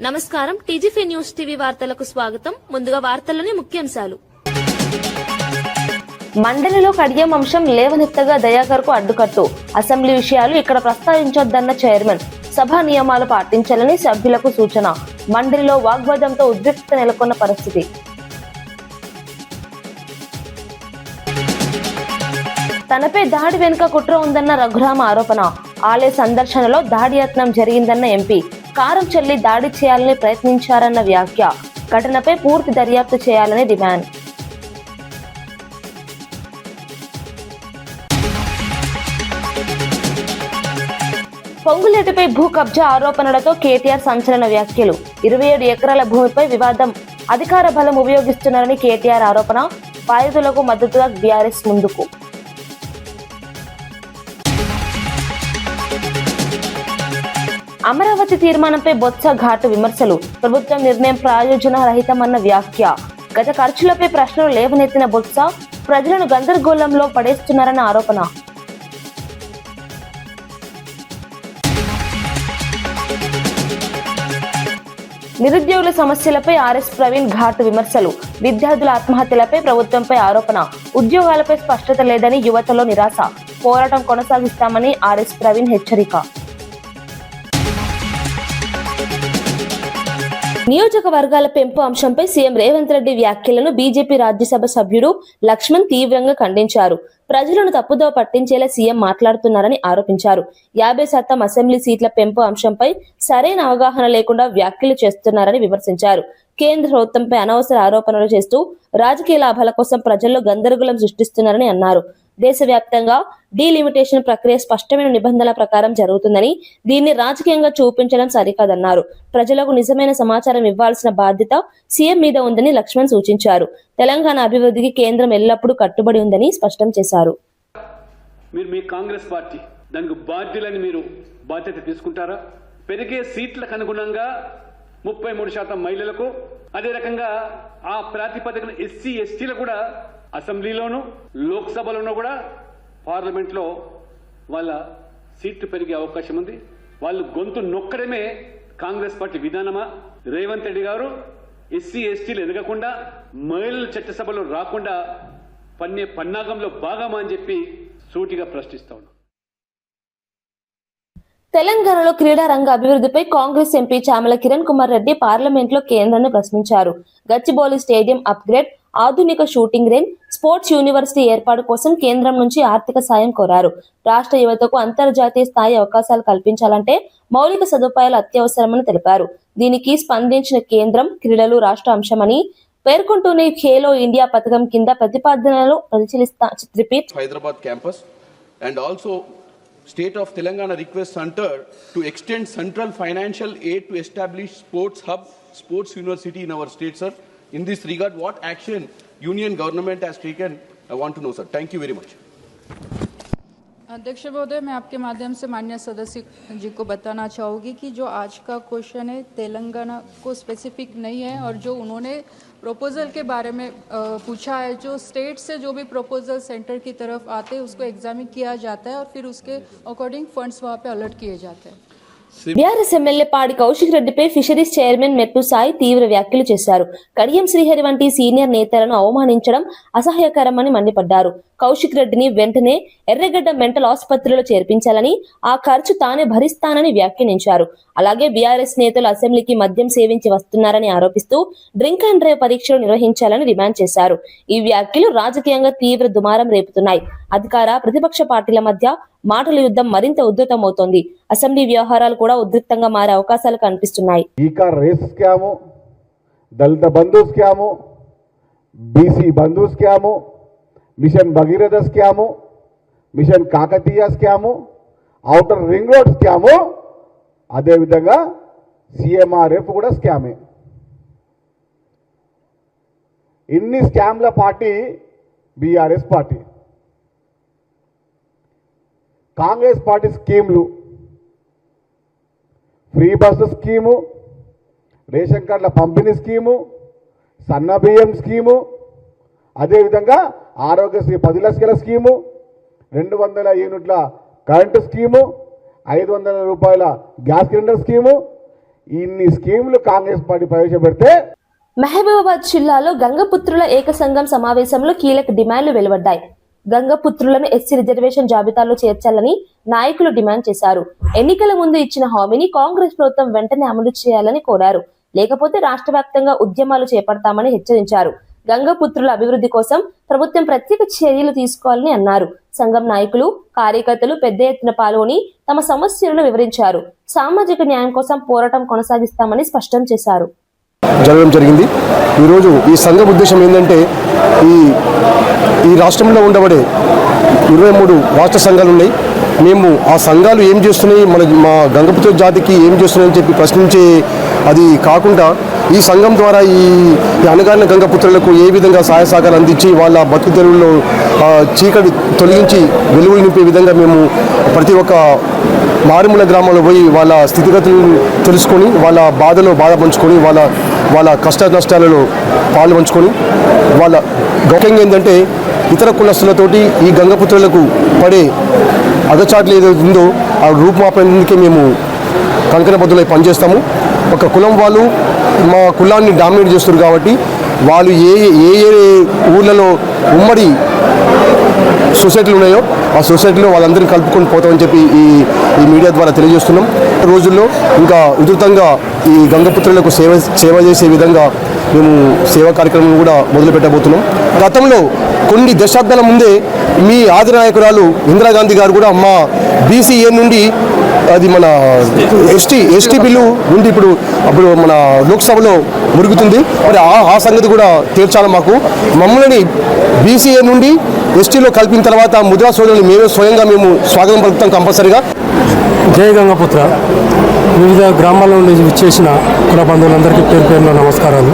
నమస్కారం టీజీఫీ news TV వార్తలకు స్వాగతం. ముందుగా వార్తల్లోని ముఖ్యాంశాలు. మండలిలో కడియం అంశం లేవనెత్తగా దయాకర్ కు అడ్డుకట్టు. అసెంబ్లీ విషయాలు ఇక్కడ ప్రస్తావించొద్దన్న చైర్మన్. సభా నియమాలు పాటించాలని సభ్యులకు సూచన. మండలిలో వాగ్వాదంతో ఉద్రిక్తత నెలకొన్న పరిస్థితి. తనపై దాడి వెనుక కుట్ర ఉందన్న రఘురామ ఆరోపణ. ఆలయ సందర్శనలో దాడి యత్నం జరిగిందన్న ఎంపీ. కారం చెల్లి దాడి చేయాలని ప్రయత్నించారన్న వ్యాఖ్య. ఘటనపై పూర్తి దర్యాప్తు చేయాలని డిమాండ్. పొంగులేటిపై భూ కబ్జా ఆరోపణలతో కేటీఆర్ సంచలన వ్యాఖ్యలు. 27 ఎకరాల భూమిపై వివాదం. అధికార బలం ఉపయోగిస్తున్నారని కేటీఆర్ ఆరోపణ. బాధితులకు మద్దతుగా బీఆర్ఎస్ ముందుకు. అమరావతి తీర్మానంపై బొత్స ఘాటు విమర్శలు. ప్రభుత్వం నిర్ణయం ప్రయోజన రహితమన్న వ్యాఖ్య. గత ఖర్చులపై ప్రశ్నలు లేవనెత్తిన బొత్స ప్రజలను గందరగోళంలో పడేస్తున్నారన్న ఆరోపణ. నిరుద్యోగుల సమస్యలపై ఆర్ఎస్ ప్రవీణ్ ఘాటు విమర్శలు. విద్యార్థుల ఆత్మహత్యలపై ప్రభుత్వంపై ఆరోపణ. ఉద్యోగాలపై స్పష్టత లేదని యువతలో నిరాశ. పోరాటం కొనసాగిస్తామని ఆర్ఎస్ ప్రవీణ్ హెచ్చరిక. నియోజకవర్గాల పెంపు అంశంపై సీఎం రేవంత్ రెడ్డి వ్యాఖ్యలను బీజేపీ రాజ్యసభ సభ్యుడు లక్ష్మణ్ తీవ్రంగా ఖండించారు. ప్రజలను తప్పుదోవ పట్టించేలా సీఎం మాట్లాడుతున్నారని ఆరోపించారు. 50% అసెంబ్లీ సీట్ల పెంపు అంశంపై సరైన అవగాహన లేకుండా వ్యాఖ్యలు చేస్తున్నారని విమర్శించారు. కేంద్ర ప్రభుత్వంపై అనవసర ఆరోపణలు చేస్తూ రాజకీయ లాభాల కోసం ప్రజల్లో గందరగోళం సృష్టిస్తున్నారని అన్నారు. దేశవ్యాప్తంగా డీలిమిటేషన్ ప్రక్రియ స్పష్టమైన నిబంధనల ప్రకారం జరుగుతుందని, దీన్ని రాజకీయంగా చూపించడం సరికాదన్నారు. ప్రజలకు నిజమైన సమాచారం ఇవ్వాల్సిన బాధ్యత సీఎం మీద ఉందని లక్ష్మణ్ సూచించారు. తెలంగాణ అభివృద్ధికి కేంద్రం ఎల్లప్పుడూ కట్టుబడి ఉందని స్పష్టం చేశారు. మీరు మీ కాంగ్రెస్ పార్టీ దానికి బాధ్యులని మీరు బాధ్యత తీసుకుంటారా? పెరిగే సీట్లకు అనుగుణంగా 33% మహిళలకు, అదే రకంగా ఆ ప్రాతిపదికన ఎస్సీ ఎస్టీలకు కూడా అసెంబ్లీలోను లోక్సభలోనూ కూడా పార్లమెంట్లో వాళ్ళ సీట్లు పెరిగే అవకాశం ఉంది. వాళ్ళు గొంతు నొక్కడమే కాంగ్రెస్ పార్టీ విధానమా? రేవంత్ రెడ్డి గారు ఎస్సీ ఎస్టీలు ఎదగకుండా మహిళలు చట్టసభలో రాకుండా పన్నాగంలో భాగమా అని చెప్పి సూటిగా ప్రశ్నిస్తా ఉన్నాం. తెలంగాణలో క్రీడా రంగ అభివృద్ధిపై కాంగ్రెస్ ఎంపీ చామల కిరణ్ కుమార్ రెడ్డి పార్లమెంట్ లో కేంద్రాన్ని ప్రశ్నించారు. గచ్చిబౌలి స్టేడియం అప్గ్రేడ్, ఆధునిక షూటింగ్ రేంజ్, స్పోర్ట్స్ యూనివర్సిటీ ఏర్పాటు కోసం కేంద్రం నుంచి ఆర్థిక సాయం కోరారు. రాష్ట్ర యువతకు అంతర్జాతీయ స్థాయి అవకాశాలు కల్పించాలంటే మౌలిక సదుపాయాలు అత్యవసరమని తెలిపారు. దీనికి స్పందించిన కేంద్రం క్రీడలు రాష్ట్ర అంశమని పేర్కొంటూనే ఖేలో ఇండియా పథకం కింద ప్రతిపాదనలు పరిశీలిస్తా. Hyderabad campus and also State of Telangana requests Center to extend central financial aid to establish sports hub, sports university in our state, sir. In this regard, what action union government has taken, I want to know, sir. Thank you very much. अध्यक्ष महोदय, मैं आपके माध्यम से माननीय सदस्य जी को बताना चाहूँगी कि जो आज का क्वेश्चन है तेलंगाना को स्पेसिफिक नहीं है, और जो उन्होंने प्रपोजल के बारे में पूछा है, जो स्टेट से जो भी प्रपोजल सेंटर की तरफ आते हैं उसको एग्जामिन किया जाता है और फिर उसके अकॉर्डिंग फंड्स वहाँ पे अलर्ट किए जाते हैं. బీఆర్ఎస్ ఎమ్మెల్యే పాడి కౌశిక్ రెడ్డిపై ఫిషరీస్ చైర్మన్ మెట్టు సాయి తీవ్ర వ్యాఖ్యలు చేశారు. కడియం శ్రీహరి వంటి సీనియర్ నేతలను అవమానించడం అసహ్యకరమని మండిపడ్డారు. కౌశిక్ రెడ్డిని వెంటనే ఎర్రగడ్డ మెంటల్ ఆసుపత్రిలో చేర్పించాలని, ఆ ఖర్చు తానే భరిస్తానని వ్యాఖ్యానించారు. అలాగే బీఆర్ఎస్ నేతలు అసెంబ్లీకి మద్యం సేవించి వస్తున్నారని ఆరోపిస్తూ డ్రింక్ అండ్ డ్రైవ్ పరీక్షలు నిర్వహించాలని డిమాండ్ చేశారు. ఈ వ్యాఖ్యలు రాజకీయంగా తీవ్ర దుమారం రేపుతున్నాయి. అధికార ప్రతిపక్ష పార్టీల మధ్య మాటల యుద్ధం మరింత ఉధృతమవుతోంది. అసెంబ్లీ వ్యవహారాలు కూడా ఉద్రిక్తంగా మారే అవకాశాలు కనిపిస్తున్నాయి. Dalit Bandhu scam, BC Bandhu scam, mission Bhagiratha scam, mission Kakatiya scam, outer ring road scam, అదేవిధంగా సిఎంఆర్ఎఫ్ కూడా స్కామే. ఇన్ని స్కామ్ల party BRS party. Congress party స్కీమ్లు, ఫ్రీ బస్సు స్కీము, రేషన్ కార్డుల పంపిణీ స్కీము, సన్న బియ్యం స్కీము, అదేవిధంగా ఆరోగ్యశ్రీ 10 లక్షల స్కీము, 200 యూనిట్ల కరెంటు స్కీము, 500 రూపాయల గ్యాస్ సిలిండర్ స్కీము, ఇన్ని స్కీములు కాంగ్రెస్ పార్టీ ప్రవేశపెడితే మహబూబాబాద్ జిల్లాలో గంగపుత్రుల ఏకసంఘం సమావేశంలో కీలక డిమాండ్లు వెలువడ్డాయి. గంగపుత్రులను ఎస్సీ రిజర్వేషన్ జాబితాలో చేర్చాలని నాయకులు డిమాండ్ చేశారు. ఎన్నికల ముందు ఇచ్చిన హామీని కాంగ్రెస్ ప్రభుత్వం వెంటనే అమలు చేయాలని కోరారు. లేకపోతే రాష్ట్ర వ్యాప్తంగా ఉద్యమాలు చేపడతామని హెచ్చరించారు. గంగపుత్రుల అభివృద్ధి కోసం ప్రభుత్వం ప్రత్యేక చర్యలు తీసుకోవాలని అన్నారు. సంఘం నాయకులు, కార్యకర్తలు పెద్ద ఎత్తున పాల్గొని తమ సమస్యలను వివరించారు. సామాజిక న్యాయం కోసం పోరాటం కొనసాగిస్తామని స్పష్టం చేశారు. జరగడం జరిగింది. ఈరోజు ఈ సంఘం ఉద్దేశం ఏంటంటే ఈ రాష్ట్రంలో ఉండబడే 23 రాష్ట్ర సంఘాలు ఉన్నాయి. మేము ఆ సంఘాలు ఏం చేస్తున్నాయి, మా గంగపుత్ర జాతికి ఏం చేస్తున్నాయని చెప్పి ప్రశ్నించే అది కాకుండా ఈ సంఘం ద్వారా ఈ అణగారిన గంగపుత్రులకు ఏ విధంగా సహాయ సహకారాలు అందించి వాళ్ళ బతుకు తెరువుల్లో చీకటి తొలగించి వెలుగులు నింపే విధంగా మేము ప్రతి ఒక్క మారుమూల గ్రామాల్లో పోయి వాళ్ళ స్థితిగతులను తెలుసుకొని వాళ్ళ బాధ పంచుకొని వాళ్ళ కష్ట నష్టాలలో పాలు పంచుకొని వాళ్ళ గౌరవంగా ఏంటంటే ఇతర కులస్తులతోటి ఈ గంగపుత్రులకు పడే అగచాట్లు ఏదైతే ఉందో ఆ రూపుమాపేందుకే మేము కంకణబద్దులై పనిచేస్తాము. ఒక కులం వాళ్ళు మా కులాన్ని డామినేట్ చేస్తారు కాబట్టి వాళ్ళు ఏ ఊర్లలో ఉమ్మడి సొసైటీలు ఉన్నాయో ఆ సొసైటీలో వాళ్ళందరినీ కలుపుకొని పోతామని చెప్పి ఈ మీడియా ద్వారా తెలియజేస్తున్నాం. రోజుల్లో ఇంకా ఉధృతంగా ఈ గంగపుత్రులకు సేవ చేసే విధంగా మేము సేవా కార్యక్రమం కూడా మొదలుపెట్టబోతున్నాం. గతంలో కొన్ని దశాబ్దాల ముందే మీ ఆది నాయకురాలు ఇందిరాగాంధీ గారు కూడా మా బీసీఏ నుండి అది మన ఎస్టీ బిల్లు నుండి అప్పుడు మన లోక్సభలో మురుగుతుంది. మరి ఆ సంగతి కూడా తీర్చాలి. మమ్మల్ని బీసీఏ నుండి ఎస్టీలో కలిపిన తర్వాత ముద్రా సోదరులు మేమే స్వయంగా మేము స్వాగతం పలుకుతాం కంపల్సరిగా. జై గంగపుత్ర. వివిధ గ్రామాల నుండి విచ్చేసిన కుల బంధువులందరికీ పేరున నమస్కారాలు.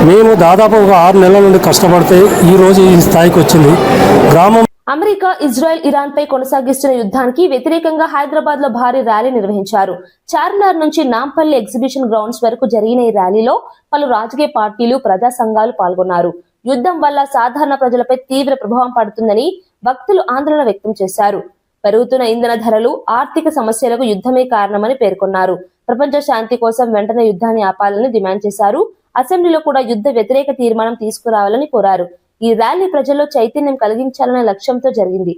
మేము దాదాపు ఒక 6 నెలల నుండి కష్టపడితే ఈరోజు ఈ స్థాయికి వచ్చింది. గ్రామం అమెరికా, ఇజ్రాయెల్, ఇరాన్ పై కొనసాగిస్తున్న యుద్ధానికి వ్యతిరేకంగా హైదరాబాద్ లో భారీ ర్యాలీ నిర్వహించారు. చార్మినార్ నుంచి నాంపల్లి ఎగ్జిబిషన్ గ్రౌండ్స్ వరకు జరిగిన ఈ ర్యాలీలో పలు రాజకీయ పార్టీలు, ప్రజా సంఘాలు పాల్గొన్నారు. యుద్ధం వల్ల సాధారణ ప్రజలపై తీవ్ర ప్రభావం పడుతుందని భక్తులు ఆందోళన వ్యక్తం చేశారు. పెరుగుతున్న ఇంధన ధరలు, ఆర్థిక సమస్యలకు యుద్ధమే కారణమని పేర్కొన్నారు. ప్రపంచ శాంతి కోసం వెంటనే యుద్ధాన్ని ఆపాలని డిమాండ్ చేశారు. అసెంబ్లీలో కూడా యుద్ధ వ్యతిరేక తీర్మానం తీసుకురావాలని కోరారు. ఈ ర్యాలీ ప్రజల్లో చైతన్యం కలిగించాలనే లక్ష్యంతో జరిగింది.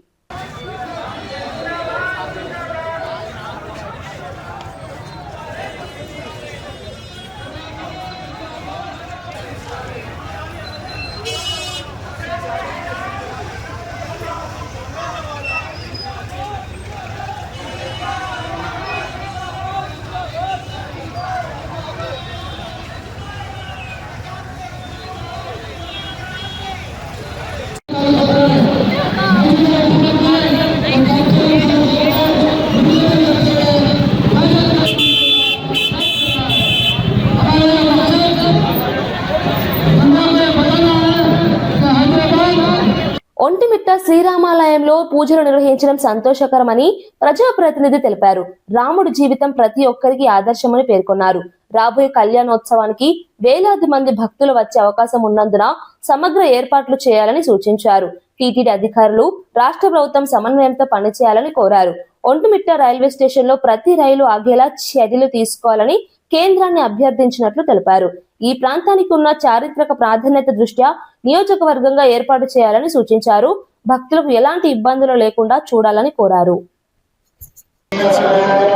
ఒంటిమిట్ట శ్రీరామాలయంలో పూజలు నిర్వహించడం సంతోషకరమని ప్రజాప్రతినిధి తెలిపారు. రాముడి జీవితం ప్రతి ఒక్కరికి ఆదర్శమని పేర్కొన్నారు. రాబోయే కళ్యాణోత్సవానికి వేలాది మంది భక్తులు వచ్చే అవకాశం ఉన్నందున సమగ్ర ఏర్పాట్లు చేయాలని సూచించారు. టీటీడీ అధికారులు, రాష్ట్ర ప్రభుత్వం సమన్వయంతో పనిచేయాలని కోరారు. ఒంటిమిట్ట రైల్వే స్టేషన్ లో ప్రతి రైలు ఆగేలా చర్యలు తీసుకోవాలని కేంద్రాన్ని అభ్యర్థించినట్లు తెలిపారు. ఈ ప్రాంతానికి ఉన్న చారిత్రక ప్రాధాన్యత దృష్ట్యా నియోజకవర్గంగా ఏర్పాటు చేయాలని సూచించారు. భక్తులకు ఎలాంటి ఇబ్బందులు లేకుండా చూడాలని కోరారు.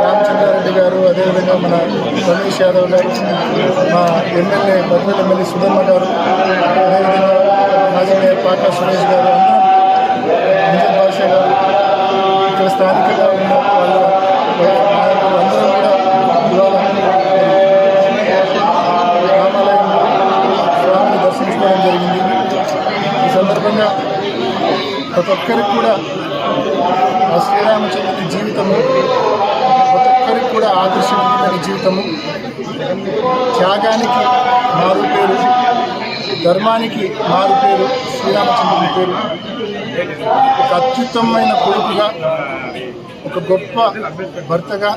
రామచంద్రారెడ్డి గారు, అదేవిధంగా మన రమేష్ యాదవ్ గారు, మా ఎమ్మెల్యే బద్వేల్ ఎమ్మెల్యే సుధర్మ గారు, అదేవిధంగా మాజీ మేయర్ పాకా సురేష్ గారు, నిజాం బాషా గారు, ఇక్కడ స్థానికంగా ఉన్న వాళ్ళ అందరూ కూడా ఇవాళ రామాలయంలో స్వామిని దర్శించుకోవడం జరిగింది. ఈ సందర్భంగా ప్రతి ఒక్కరికి కూడా ఆ శ్రీరామచంద్రుని జీవితము ప్రతి ఒక్కరికి కూడా ఆదర్శవంతమైన జీవితము. త్యాగానికి మారు పేరు, ధర్మానికి మారు పేరు శ్రీరామచంద్రుని పేరు. ఒక అత్యుత్తమమైన కొడుకుగా, ఒక గొప్ప భర్తగా,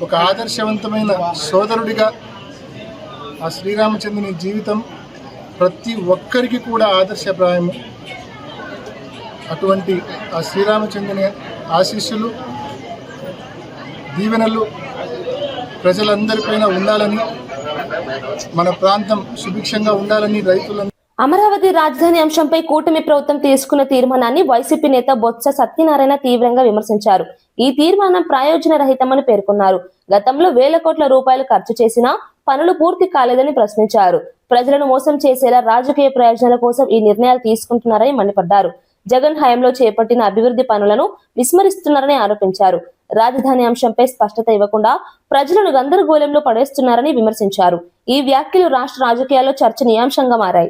ఒక ఆదర్శవంతమైన సోదరుడిగా ఆ శ్రీరామచంద్రుని జీవితం ప్రతి ఒక్కరికి కూడా ఆదర్శప్రాయము. అటువంటి ఆ శ్రీరామచంద్రుని ఆశీస్సులు, దీవెనలు ప్రజలందరిపైన ఉండాలని, మన ప్రాంతం సుభిక్షంగా ఉండాలని రైతులందరూ అమరావతి రాజధాని అంశంపై కూటమి ప్రభుత్వం తీసుకున్న తీర్మానాన్ని వైసీపీ నేత బొత్స సత్యనారాయణ తీవ్రంగా విమర్శించారు. ఈ తీర్మానం ప్రయోజన రహితమని పేర్కొన్నారు. గతంలో వేల కోట్ల రూపాయలు ఖర్చు చేసినా పనులు పూర్తి కాలేదని ప్రశ్నించారు. ప్రజలను మోసం చేసేలా రాజకీయ ప్రయోజనాల కోసం ఈ నిర్ణయాలు తీసుకుంటున్నారని మండిపడ్డారు. జగన్ హయాంలో చేపట్టిన అభివృద్ధి పనులను విస్మరిస్తున్నారని ఆరోపించారు. రాజధాని అంశంపై స్పష్టత ఇవ్వకుండా ప్రజలను గందరగోళంలో పడేస్తున్నారని విమర్శించారు. ఈ వ్యాఖ్యలు రాష్ట్ర రాజకీయాల్లో చర్చనీయాంశంగా మారాయి.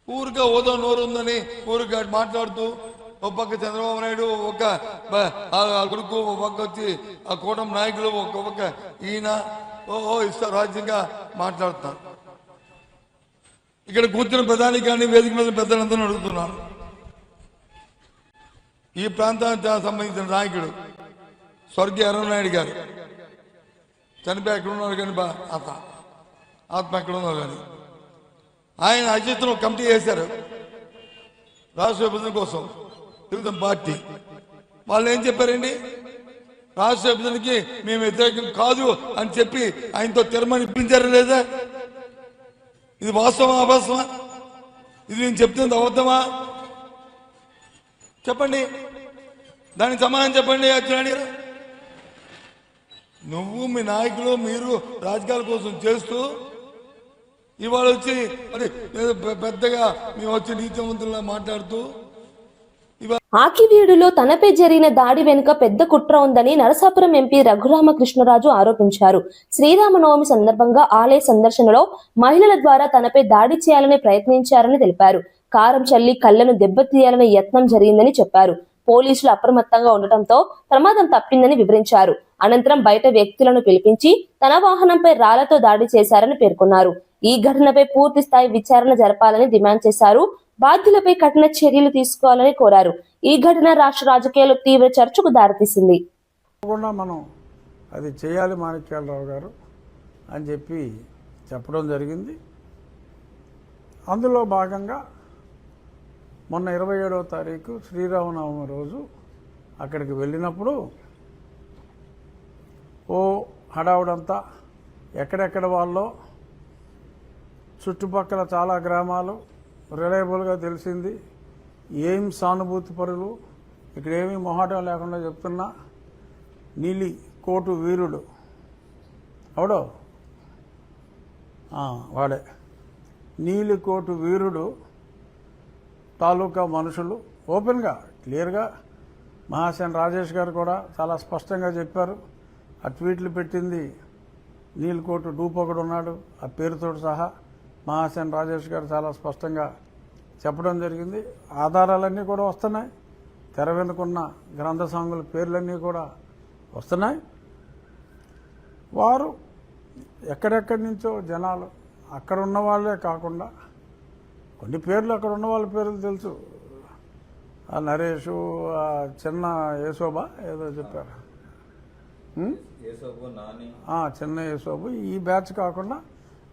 ఊరిగా ఓదో నోరు ఉందని ఊరిగా మాట్లాడుతూ ఒక పక్క చంద్రబాబు నాయుడు ఒక కొడుకు ఒక పక్క వచ్చి ఆ కూటమి నాయకులు ఒక పక్క ఈయన ఇస్తారు రాజ్యంగా మాట్లాడుతున్నారు. ఇక్కడ కూర్చున్న ప్రధాని కానీ వేదిక మీద పెద్దలందరూ అడుగుతున్నారు. ఈ ప్రాంతానికి సంబంధించిన నాయకుడు స్వర్గీయ అరుణాయుడు గారు చనిపోయి ఎక్కడ ఉన్నారు కానీ ఆత్మ ఎక్కడ ఉన్నారు కానీ ఆయన అధ్యక్షతను కమిటీ చేశారు రాష్ట్ర విభజన కోసం. తెలుగుదేశం పార్టీ వాళ్ళు ఏం చెప్పారండి, రాష్ట్ర విభజనకి మేము వ్యతిరేకం కాదు అని చెప్పి ఆయనతో తీర్మానిపించారా లేదా? ఇది వాస్తవమా అవాస్తవమా? ఇది నేను చెప్తుంది అబద్ధమా? చెప్పండి, దానికి సమాధానం చెప్పండి. అచ్చెన్నాయుడు గారు, నువ్వు మీ నాయకులు మీరు రాజకీయాల కోసం చేస్తూ ఇవాళ వచ్చి మరి పెద్దగా మేము వచ్చి నీతివంతుల్లా మాట్లాడుతూ ఆకివీడులో తనపై జరిగిన దాడి వెనుక పెద్ద కుట్ర ఉందని నరసాపురం ఎంపీ రఘురామకృష్ణరాజు ఆరోపించారు. శ్రీరామనవమి సందర్భంగా ఆలయ సందర్శనలో మహిళల ద్వారా తనపై దాడి చేయాలని ప్రయత్నించారని తెలిపారు. కారం చల్లి కళ్లను దెబ్బతీయాలనే యత్నం జరిగిందని చెప్పారు. పోలీసులు అప్రమత్తంగా ఉండటంతో ప్రమాదం తప్పిందని వివరించారు. అనంతరం బయట వ్యక్తులను పిలిపించి తన వాహనంపై రాళ్లతో దాడి చేశారని పేర్కొన్నారు. ఈ ఘటనపై పూర్తి స్థాయి విచారణ జరపాలని డిమాండ్ చేశారు. బాధ్యులపై కఠిన చర్యలు తీసుకోవాలని కోరారు. ఈ ఘటన రాష్ట్ర రాజకీయాల్లో తీవ్ర చర్చకు దారితీసింది. మనం అది చేయాలి మాణిక్యాలరావు గారు అని చెప్పి చెప్పడం జరిగింది. అందులో భాగంగా మొన్న 27వ తారీఖు శ్రీరామనవమి రోజు అక్కడికి వెళ్ళినప్పుడు హడావుడంతా ఎక్కడెక్కడ వాళ్ళో చుట్టుపక్కల చాలా గ్రామాలు రిలయబుల్గా తెలిసింది. ఏం సానుభూతి పరులు, ఇక్కడ ఏమీ మొహాటం లేకుండా చెప్తున్నా, నీలి కోటు వీరుడు అవడో వాడే నీలి కోటు వీరుడు తాలూకా మనుషులు ఓపెన్గా క్లియర్గా మహాసేన రాజేష్ గారు కూడా చాలా స్పష్టంగా చెప్పారు. ఆ ట్వీట్లు పెట్టింది నీలకోటు డూప్ ఒకడు ఉన్నాడు, ఆ పేరుతో సహా మహాసేన రాజేష్ గారు చాలా స్పష్టంగా చెప్పడం జరిగింది. ఆధారాలన్నీ కూడా వస్తున్నాయి. తెర వెనుకున్న గ్రంథ సాంగుల పేర్లన్నీ కూడా వస్తున్నాయి. వారు ఎక్కడెక్కడి నుంచో జనాలు అక్కడ ఉన్న వాళ్ళే కాకుండా కొన్ని పేర్లు అక్కడ ఉన్న వాళ్ళ పేర్లు తెలుసు. ఆ నరేషు, ఆ చిన్న యేసోబా ఏదో చెప్పారు, చిన్న యేసోబు, ఈ బ్యాచ్ కాకుండా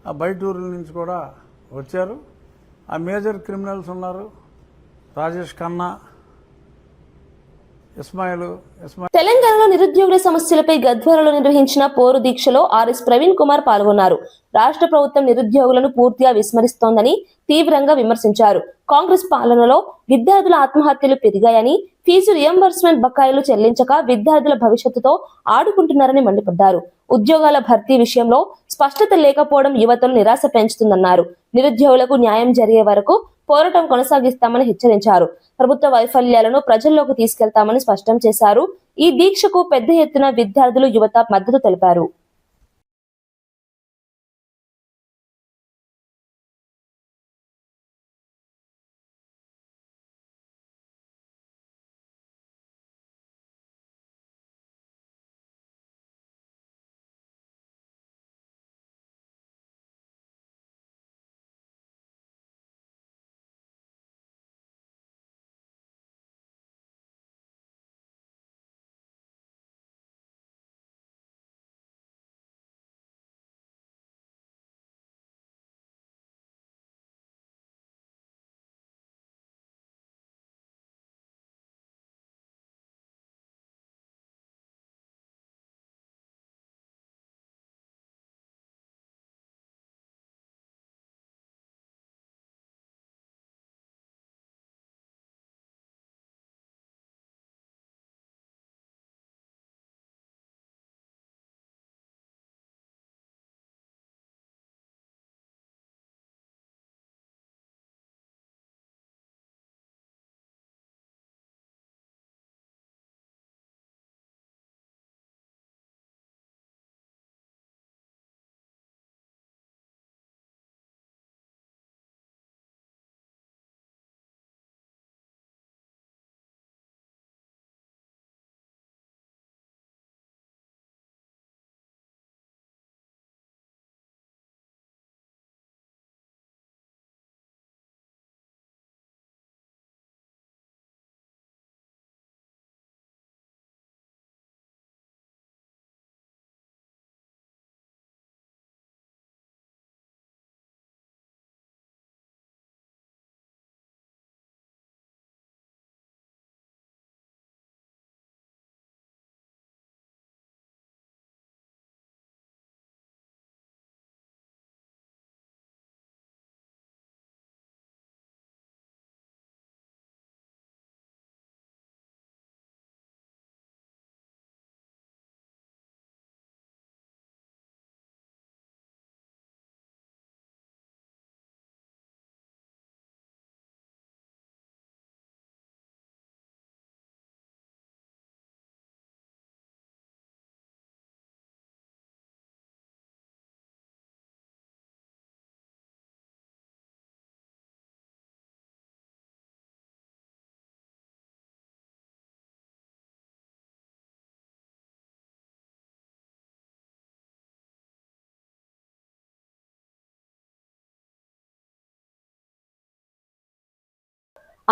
ఆ బయట ఊర్ల నుంచి కూడా వచ్చారు. ఆ మేజర్ క్రిమినల్స్ ఉన్నారు, రాజేష్ ఖన్నా, ఇస్మాయిల్. తెలంగాణలో నిరుద్యోగుల సమస్యలపై గద్వాలలో నిర్వహించిన పోరు దీక్షలో ఆర్ఎస్ ప్రవీణ్ కుమార్ పాల్గొన్నారు. రాష్ట్ర ప్రభుత్వం నిరుద్యోగులను పూర్తిగా విస్మరిస్తోందని తీవ్రంగా విమర్శించారు. కాంగ్రెస్ పాలనలో విద్యార్థుల ఆత్మహత్యలు పెరిగాయని, ఫీజు రియంబర్స్మెంట్ బకాయిలు చెల్లించక విద్యార్థుల భవిష్యత్తుతో ఆడుకుంటున్నారని మండిపడ్డారు. ఉద్యోగాల భర్తీ విషయంలో స్పష్టత లేకపోవడం యువతను నిరాశ పెంచుతుందన్నారు. నిరుద్యోగులకు న్యాయం జరిగే వరకు పోరాటం కొనసాగిస్తామని హెచ్చరించారు. ప్రభుత్వ వైఫల్యాలను ప్రజల్లోకి తీసుకెళ్తామని స్పష్టం చేశారు. ఈ దీక్షకు పెద్ద ఎత్తున విద్యార్థులు, యువత మద్దతు తెలిపారు.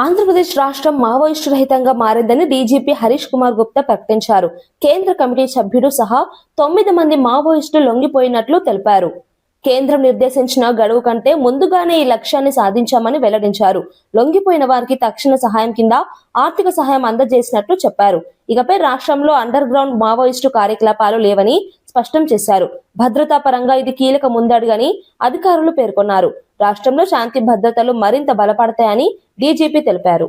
ఆంధ్రప్రదేశ్ రాష్ట్రం మావోయిస్టు రహితంగా మారిందని డీజీపీ హరీష్ కుమార్ గుప్తా ప్రకటించారు. కేంద్ర కమిటీ సభ్యుడు సహా 9 మంది మావోయిస్టులు లొంగిపోయినట్లు తెలిపారు. కేంద్రం నిర్దేశించిన గడువు కంటే ముందుగానే ఈ లక్ష్యాన్ని సాధించామని వెల్లడించారు. లొంగిపోయిన వారికి తక్షణ సహాయం కింద ఆర్థిక సహాయం అందజేసినట్లు చెప్పారు. ఇకపై రాష్ట్రంలో అండర్ గ్రౌండ్ మావోయిస్టు కార్యకలాపాలు లేవని స్పష్టం చేశారు. భద్రతా పరంగా ఇది కీలక ముందడుగని అధికారులు పేర్కొన్నారు. రాష్ట్రంలో శాంతి భద్రతలు మరింత బలపడతాయని డీజీపీ తెలిపారు.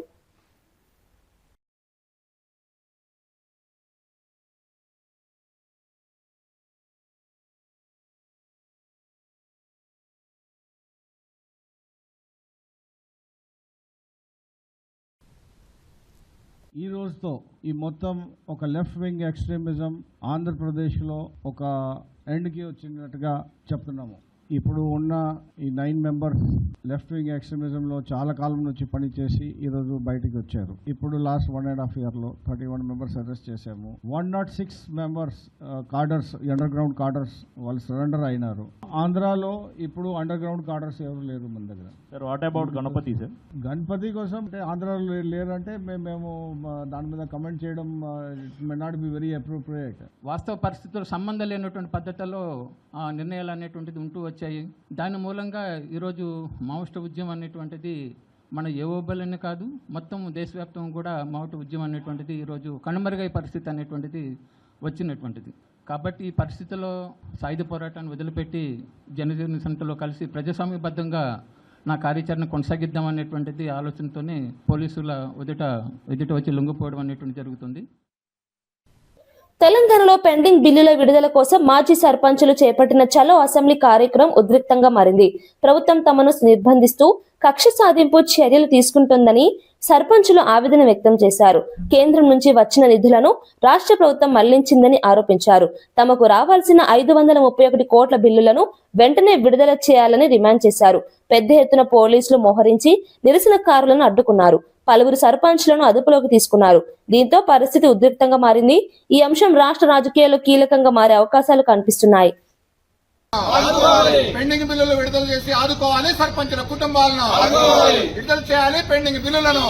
ఈ రోజుతో ఈ మొత్తం ఒక లెఫ్ట్ వింగ్ ఎక్స్ట్రీమిజం ఆంధ్రప్రదేశ్లో ఒక ఎండ్కి వచ్చినట్టుగా చెప్తున్నాము. ఇప్పుడు ఉన్న ఈ 9 మెంబర్స్ లెఫ్ట్ వింగ్ ఎక్స్ట్రీమిజంలో చాలా కాలం నుంచి పనిచేసి ఈరోజు బయటికి వచ్చారు. ఇప్పుడు లాస్ట్ 1.5 yearలో 31 మెంబర్స్ అరెస్ట్ చేశాము. 106 మెంబర్స్ కార్డర్స్, అండర్ గ్రౌండ్ కార్డర్స్ వాళ్ళు సరెండర్ అయినారు. ఆంధ్రాలో ఇప్పుడు అండర్ గ్రౌండ్ కార్డర్స్ ఎవరు లేరు మన దగ్గర. Sir what about Ganapati sir? Ganapati కోసం అంటే ఆంధ్రాలో లేరంటే మేము దాని మీద కమెంట్ చేయడం may not be very appropriate. వాస్తవ పరిస్థితుల్లో సంబంధం లేనటువంటి పద్ధతుల్లో నిర్ణయాలు అనేటువంటిది ఉంటూ వచ్చాయి. దాని మూలంగా ఈరోజు మావోయిస్టు ఉద్యమం అనేటువంటిది మన ఏఓబెల్ని కాదు మొత్తం దేశవ్యాప్తంగా కూడా మావోయిస్టు ఉద్యమం అనేటువంటిది ఈరోజు కనుమరుగై పరిస్థితి అనేటువంటిది వచ్చినటువంటిది. కాబట్టి ఈ పరిస్థితుల్లో సాయుధ పోరాటాన్ని వదిలిపెట్టి జనజీవన సంస్థలో కలిసి ప్రజాస్వామ్యబద్ధంగా నా కార్యాచరణ కొనసాగిద్దాం అనేటువంటిది ఆలోచనతోనే పోలీసుల ఎదుట వచ్చి లొంగిపోవడం అనేటువంటి జరుగుతుంది. తెలంగాణలో పెండింగ్ బిల్లుల విడుదల కోసం మాజీ సర్పంచులు చేపట్టిన చలో అసెంబ్లీ కార్యక్రమం ఉద్రిక్తంగా మారింది. ప్రభుత్వం తమను నిర్బంధిస్తూ కక్ష సాధింపు చర్యలు తీసుకుంటోందని సర్పంచులు ఆవేదన వ్యక్తం చేశారు. కేంద్రం నుంచి వచ్చిన నిధులను రాష్ట్ర ప్రభుత్వం మళ్లించిందని ఆరోపించారు. తమకు రావాల్సిన 531 కోట్ల బిల్లులను వెంటనే విడుదల చేయాలని డిమాండ్ చేశారు. పెద్ద ఎత్తున పోలీసులు మోహరించి నిరసనకారులను అడ్డుకున్నారు. పలువురు సర్పంచ్లను అదుపులోకి తీసుకున్నారు. దీంతో పరిస్థితి ఉద్రిక్తంగా మారింది. ఈ అంశం రాష్ట్ర రాజకీయాల్లో కీలకంగా మారే అవకాశాలు కనిపిస్తున్నాయి. పెండింగ్ బిల్లులు విడుదల చేసి ఆదుకోవాలి, సర్పంచుల కుటుంబాలను విడుదల చేయాలి, పెండింగ్ బిల్లులను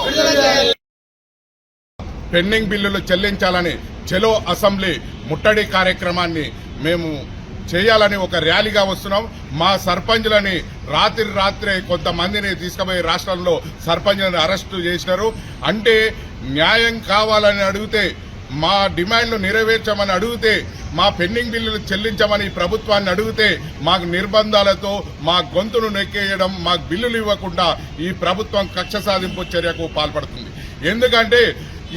పెండింగ్ బిల్లులు చెల్లించాలని చెలో అసెంబ్లీ ముట్టడి కార్యక్రమాన్ని మేము చేయాలని ఒక ర్యాలీగా వస్తున్నాం. మా సర్పంచులని రాత్రే కొంతమందిని తీసుకుపోయి రాష్ట్రంలో సర్పంచులను అరెస్టు చేసినారు. అంటే న్యాయం కావాలని అడిగితే, మా డిమాండ్లు నెరవేర్చమని అడిగితే, మా పెండింగ్ బిల్లులు చెల్లించమని ప్రభుత్వాన్ని అడిగితే మాకు నిర్బంధాలతో మా గొంతును నెక్కేయడం, మాకు బిల్లులు ఇవ్వకుండా ఈ ప్రభుత్వం కక్ష సాధింపు చర్యకు పాల్పడుతుంది. ఎందుకంటే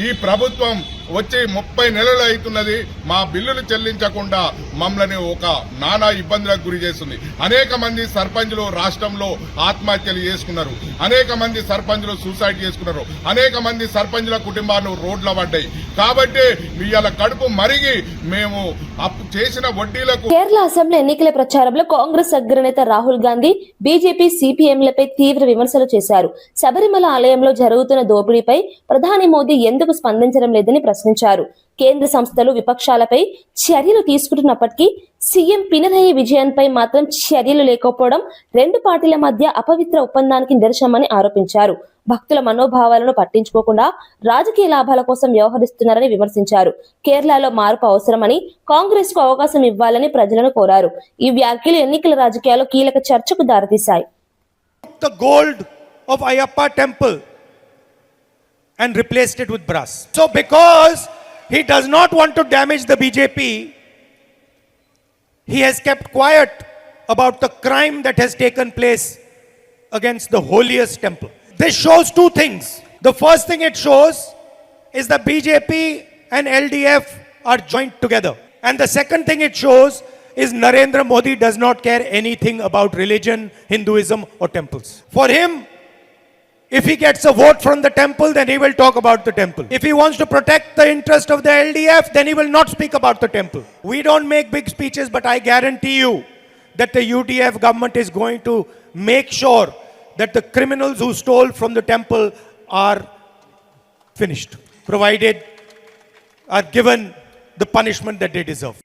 ఈ ప్రభుత్వం వచ్చి 30 నెలలు అవుతున్నది. మా బిల్లులు చెల్లించకుండా మమ్మల్ని ఒక నానా ఇబ్బందులకు గురి చేస్తుంది. అనేక మంది సర్పంచులు రాష్ట్రంలో ఆత్మహత్యలు చేసుకున్నారు. అనేక మంది సర్పంచులు సూసైడ్ చేసుకున్నారు. అనేక మంది సర్పంచుల కుటుంబాలు రోడ్ల పడ్డాయి. కాబట్టి ఇవాళ కడుపు మరిగి మేము చేసిన వడ్డీలకు. కేరళ అసెంబ్లీ ఎన్నికల ప్రచారంలో కాంగ్రెస్ అగ్రనేత రాహుల్ గాంధీ బీజేపీ సిపిఎంలపై తీవ్ర విమర్శలు చేశారు. శబరిమల ఆలయంలో జరుగుతున్న దోపిడీపై ప్రధాని మోదీ ఎందుకు స్పందించడం లేదని ప్రశ్నించారు. కేంద్ర సంస్థలు విపక్షాలపై చర్యలు తీసుకుంటున్నప్పటికీ సీఎం పినరయి విజయన్పై మాత్రం చర్యలు లేకపోవడం రెండు పార్టీల మధ్య అపవిత్ర ఒప్పందానికి నిదర్శనమని ఆరోపించారు. భక్తుల మనోభావాలను పట్టించుకోకుండా రాజకీయ లాభాల కోసం వ్యవహరిస్తున్నారని విమర్శించారు. కేరళలో మార్పు అవసరమని, కాంగ్రెస్ కు అవకాశం ఇవ్వాలని ప్రజలను కోరారు. ఈ వ్యాఖ్యలు ఎన్నికల రాజకీయాల్లో కీలక చర్చకు దారితీశాయి. The gold of Ayyappa temple and replaced it with brass. So because he does not want to damage the BJP, he has kept quiet about the crime that has taken place against the holiest temple. This shows two things. The first thing it shows is the BJP and LDF are joined together. And the second thing it shows is Narendra Modi does not care anything about religion, Hinduism or temples. For him, if he gets a vote from the temple, then he will talk about the temple. If he wants to protect the interest of the LDF, then he will not speak about the temple. We don't make big speeches, but I guarantee you that the UDF government is going to make sure that the criminals who stole from the temple are finished, provided are given the punishment that they deserve.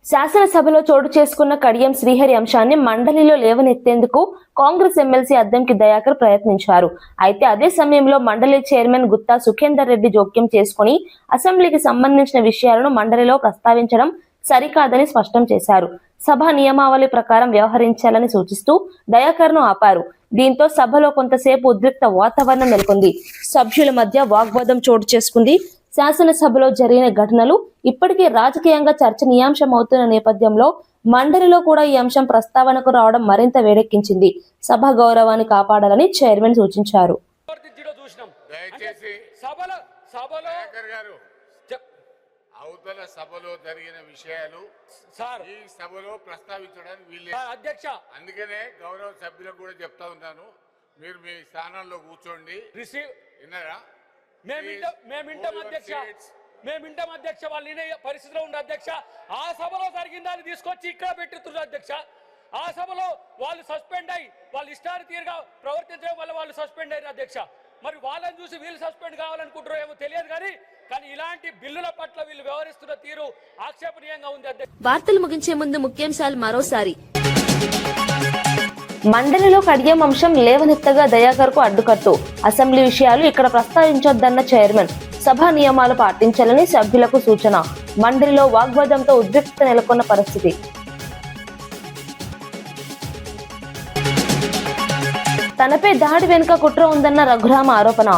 శాసనసభలో చోటు చేసుకున్న కడియం శ్రీహరి అంశాన్ని మండలిలో లేవనెత్తేందుకు Congress MLC Addanki Dayakar ప్రయత్నించారు. అయితే అదే సమయంలో మండలి చైర్మన్ గుత్తా సుఖేందర్ రెడ్డి జోక్యం చేసుకుని అసెంబ్లీకి సంబంధించిన విషయాలను మండలిలో ప్రస్తావించడం సరికాదని స్పష్టం చేశారు. సభ నియమావళి ప్రకారం వ్యవహరించాలని సూచిస్తూ దయాకర్ ను ఆపారు. దీంతో సభలో కొంతసేపు ఉద్రిక్త వాతావరణం నెలకొంది. సభ్యుల మధ్య వాగ్వాదం చోటు చేసుకుంది. శాసనసభలో జరిగిన ఘటనలు ఇప్పటికే రాజకీయంగా చర్చనీయాంశమవుతున్న నేపథ్యంలో మండలిలో కూడా ఈ అంశం ప్రస్తావనకు రావడం మరింత వేడెక్కించింది. సభ గౌరవాన్ని కాపాడాలని చైర్మన్ సూచించారు. అవతల సభలో జరిగిన విషయాలు ఈ సభలో ప్రస్తావించడానికి వీళ్ళే అధ్యక్ష. అందుకనే గౌరవ సభ్యులకు కూడా చెప్తా ఉన్నాను, మీరు మీ స్థానంలో కూర్చోండి. విన్నారా? మేమింటాం అధ్యక్ష. వాళ్ళు వినే పరిస్థితిలో ఉండే అధ్యక్ష. ఆ సభలో జరిగిన దాన్ని తీసుకొచ్చి ఇక్కడ పెట్టుతున్నారు అధ్యక్ష. ఆ సభలో వాళ్ళు సస్పెండ్ అయ్యి వాళ్ళు ఇష్టారీతిగా ప్రవర్తించడం వల్ల వాళ్ళు సస్పెండ్ అయ్యారు అధ్యక్ష. మరి వాళ్ళని చూసి వీళ్ళు సస్పెండ్ కావాలనుకుంటారో ఏమో తెలియదు కానీ ఇలాంటి బిల్లుల పట్ల వీళ్ళు వ్యవహరిస్తున్న తీరు ఆక్షేపణీయంగా ఉంది అధ్యక్ష. వార్తలు ముగించే ముందు ముఖ్యాంశాలు మరోసారి. మండలిలో కడియం అంశం లేవనెత్తగా దయాకర్ కు అడ్డుకట్టు. అసెంబ్లీ విషయాలు ఇక్కడ ప్రస్తావించొద్దన్న చైర్మన్. సభా నియమాలు పాటించాలని సభ్యులకు సూచన. మండలిలో వాగ్వాదంతో ఉద్రిక్తత నెలకొన్న పరిస్థితి. తనపై దాడి వెనుక కుట్ర ఉందన్న రఘురామ ఆరోపణ.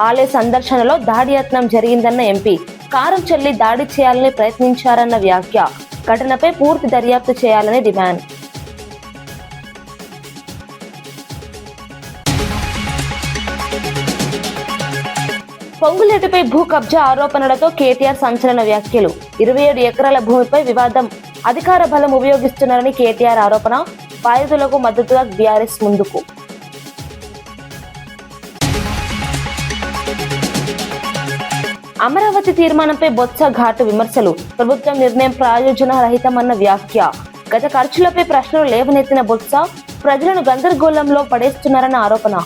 ఆలయ సందర్శనలో దాడి యత్నం జరిగిందన్న ఎంపీ. కారం చల్లి దాడి చేయాలని ప్రయత్నించారన్న వ్యాఖ్య. ఘటనపై పూర్తి దర్యాప్తు చేయాలని డిమాండ్. పొంగులేటిపై భూ కబ్జా ఆరోపణలతో కేటీఆర్ సంచలన వ్యాఖ్యలు. 27 ఎకరాల భూమిపై వివాదం. అధికార బలం ఉపయోగిస్తున్నారని కేటీఆర్ ఆరోపణ. బాధితులకు మద్దతుగా బీఆర్ఎస్ ముందుకు. అమరావతి తీర్మానంపై బొత్స ఘాటు విమర్శలు. ప్రభుత్వం నిర్ణయం ప్రయోజన రహితమన్న వ్యాఖ్య. గత ఖర్చులపై ప్రశ్నలు లేవనెత్తిన బొత్స ప్రజలను గందరగోళంలో పడేస్తున్నారన్న ఆరోపణ.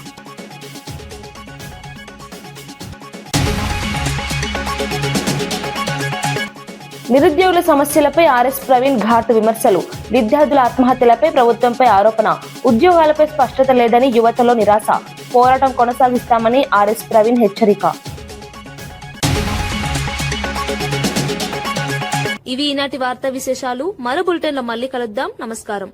నిరుద్యోగుల సమస్యలపై ఆర్ఎస్ ప్రవీణ్ ఘాటు విమర్శలు. విద్యార్థుల ఆత్మహత్యలపై ప్రభుత్వంపై ఆరోపణ. ఉద్యోగాలపై స్పష్టత లేదని యువతలో నిరాశ. పోరాటం కొనసాగిస్తామని ఆర్ఎస్ ప్రవీణ్ హెచ్చరిక. ఇవి ఈనాటి వార్తా విశేషాలు. మరో బులెటిన్లో మళ్ళీ కలుద్దాం. నమస్కారం.